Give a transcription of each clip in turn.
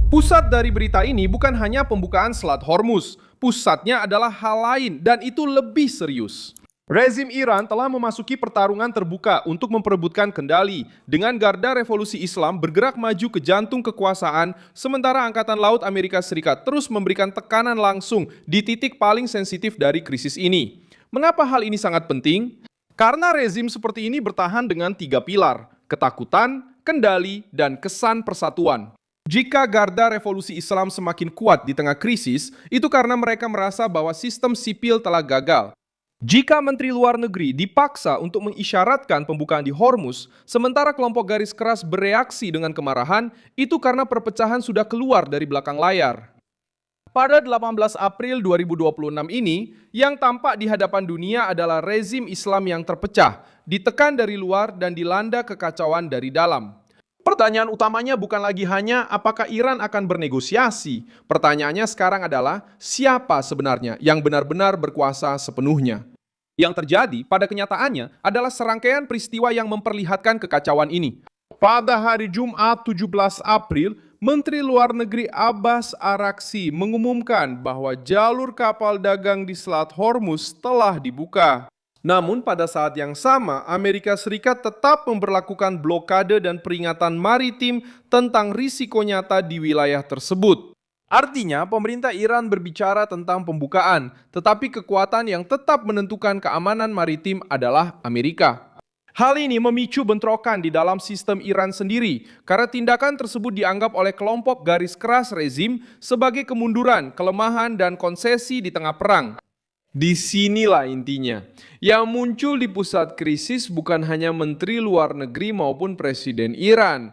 Pusat dari berita ini bukan hanya pembukaan Selat Hormuz, pusatnya adalah hal lain dan itu lebih serius. Rezim Iran telah memasuki pertarungan terbuka untuk memperebutkan kendali dengan Garda Revolusi Islam bergerak maju ke jantung kekuasaan, sementara Angkatan Laut Amerika Serikat terus memberikan tekanan langsung di titik paling sensitif dari krisis ini. Mengapa hal ini sangat penting? Karena rezim seperti ini bertahan dengan 3 pilar: ketakutan, kendali, dan kesan persatuan. Jika Garda Revolusi Islam semakin kuat di tengah krisis, itu karena mereka merasa bahwa sistem sipil telah gagal. Jika Menteri Luar Negeri dipaksa untuk mengisyaratkan pembukaan di Hormuz, sementara kelompok garis keras bereaksi dengan kemarahan, itu karena perpecahan sudah keluar dari belakang layar. Pada 18 April 2026 ini, yang tampak di hadapan dunia adalah rezim Islam yang terpecah, ditekan dari luar dan dilanda kekacauan dari dalam. Pertanyaan utamanya bukan lagi hanya apakah Iran akan bernegosiasi. Pertanyaannya sekarang adalah siapa sebenarnya yang benar-benar berkuasa sepenuhnya. Yang terjadi pada kenyataannya adalah serangkaian peristiwa yang memperlihatkan kekacauan ini. Pada hari Jumat 17 April, Menteri Luar Negeri Abbas Araghchi mengumumkan bahwa jalur kapal dagang di Selat Hormuz telah dibuka. Namun pada saat yang sama, Amerika Serikat tetap memberlakukan blokade dan peringatan maritim tentang risiko nyata di wilayah tersebut. Artinya, pemerintah Iran berbicara tentang pembukaan, tetapi kekuatan yang tetap menentukan keamanan maritim adalah Amerika. Hal ini memicu bentrokan di dalam sistem Iran sendiri, karena tindakan tersebut dianggap oleh kelompok garis keras rezim sebagai kemunduran, kelemahan, dan konsesi di tengah perang. Disinilah intinya. Yang muncul di pusat krisis bukan hanya Menteri Luar Negeri maupun Presiden Iran.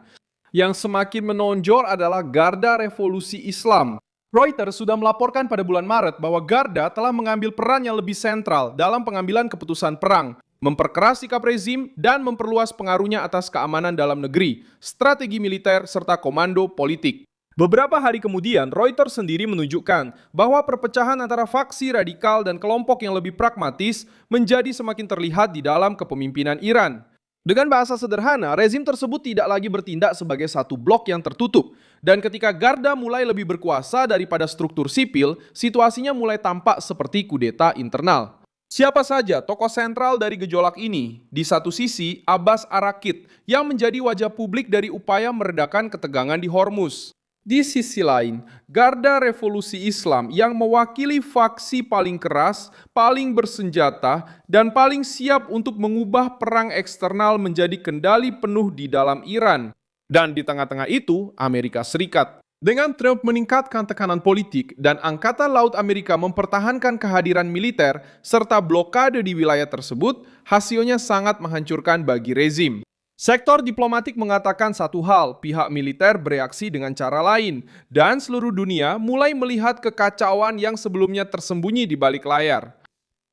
Yang semakin menonjol adalah Garda Revolusi Islam. Reuters sudah melaporkan pada bulan Maret bahwa Garda telah mengambil peran yang lebih sentral dalam pengambilan keputusan perang, memperkeras sikap rezim, dan memperluas pengaruhnya atas keamanan dalam negeri, strategi militer, serta komando politik. Beberapa hari kemudian, Reuters sendiri menunjukkan bahwa perpecahan antara faksi radikal dan kelompok yang lebih pragmatis menjadi semakin terlihat di dalam kepemimpinan Iran. Dengan bahasa sederhana, rezim tersebut tidak lagi bertindak sebagai satu blok yang tertutup. Dan ketika Garda mulai lebih berkuasa daripada struktur sipil, situasinya mulai tampak seperti kudeta internal. Siapa saja tokoh sentral dari gejolak ini? Di satu sisi, Abbas Araghchi yang menjadi wajah publik dari upaya meredakan ketegangan di Hormuz. Di sisi lain, Garda Revolusi Islam yang mewakili faksi paling keras, paling bersenjata, dan paling siap untuk mengubah perang eksternal menjadi kendali penuh di dalam Iran. Dan di tengah-tengah itu, Amerika Serikat. Dengan Trump meningkatkan tekanan politik dan Angkatan Laut Amerika mempertahankan kehadiran militer serta blokade di wilayah tersebut, hasilnya sangat menghancurkan bagi rezim. Sektor diplomatik mengatakan satu hal, pihak militer bereaksi dengan cara lain, dan seluruh dunia mulai melihat kekacauan yang sebelumnya tersembunyi di balik layar.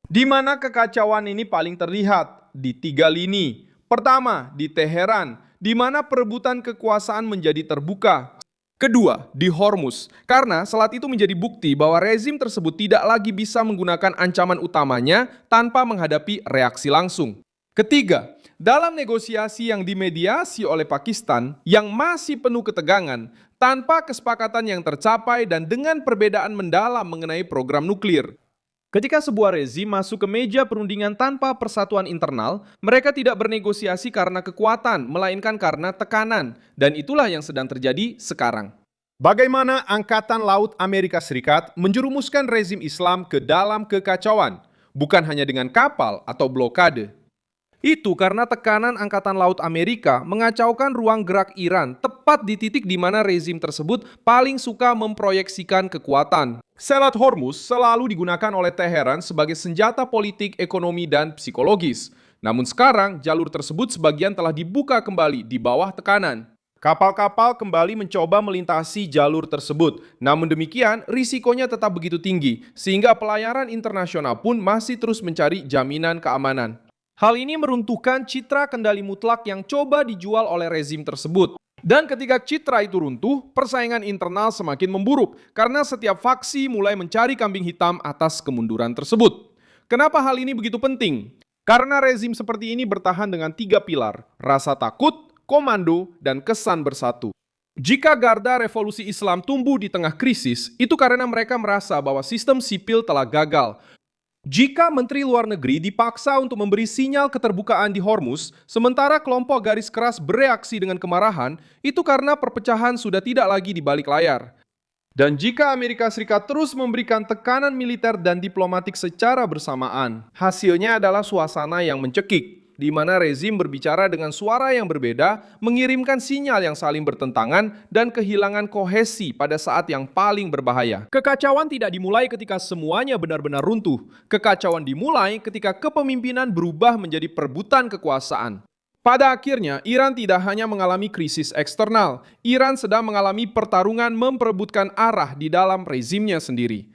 Di mana kekacauan ini paling terlihat? Di 3 lini. Pertama, di Teheran, di mana perebutan kekuasaan menjadi terbuka. Kedua, di Hormuz, karena selat itu menjadi bukti bahwa rezim tersebut tidak lagi bisa menggunakan ancaman utamanya tanpa menghadapi reaksi langsung. Ketiga, dalam negosiasi yang dimediasi oleh Pakistan yang masih penuh ketegangan, tanpa kesepakatan yang tercapai dan dengan perbedaan mendalam mengenai program nuklir. Ketika sebuah rezim masuk ke meja perundingan tanpa persatuan internal, mereka tidak bernegosiasi karena kekuatan, melainkan karena tekanan. Dan itulah yang sedang terjadi sekarang. Bagaimana Angkatan Laut Amerika Serikat menjerumuskan rezim Islam ke dalam kekacauan, bukan hanya dengan kapal atau blokade. Itu karena tekanan Angkatan Laut Amerika mengacaukan ruang gerak Iran tepat di titik di mana rezim tersebut paling suka memproyeksikan kekuatan. Selat Hormuz selalu digunakan oleh Teheran sebagai senjata politik, ekonomi, dan psikologis. Namun sekarang jalur tersebut sebagian telah dibuka kembali di bawah tekanan. Kapal-kapal kembali mencoba melintasi jalur tersebut. Namun demikian, risikonya tetap begitu tinggi, sehingga pelayaran internasional pun masih terus mencari jaminan keamanan. Hal ini meruntuhkan citra kendali mutlak yang coba dijual oleh rezim tersebut. Dan ketika citra itu runtuh, persaingan internal semakin memburuk karena setiap faksi mulai mencari kambing hitam atas kemunduran tersebut. Kenapa hal ini begitu penting? Karena rezim seperti ini bertahan dengan 3 pilar, rasa takut, komando, dan kesan bersatu. Jika garda revolusi Islam tumbuh di tengah krisis, itu karena mereka merasa bahwa sistem sipil telah gagal. Jika Menteri Luar Negeri dipaksa untuk memberi sinyal keterbukaan di Hormuz, sementara kelompok garis keras bereaksi dengan kemarahan, itu karena perpecahan sudah tidak lagi di balik layar. Dan jika Amerika Serikat terus memberikan tekanan militer dan diplomatik secara bersamaan, hasilnya adalah suasana yang mencekik, di mana rezim berbicara dengan suara yang berbeda, mengirimkan sinyal yang saling bertentangan, dan kehilangan kohesi pada saat yang paling berbahaya. Kekacauan tidak dimulai ketika semuanya benar-benar runtuh. Kekacauan dimulai ketika kepemimpinan berubah menjadi perebutan kekuasaan. Pada akhirnya, Iran tidak hanya mengalami krisis eksternal, Iran sedang mengalami pertarungan memperebutkan arah di dalam rezimnya sendiri.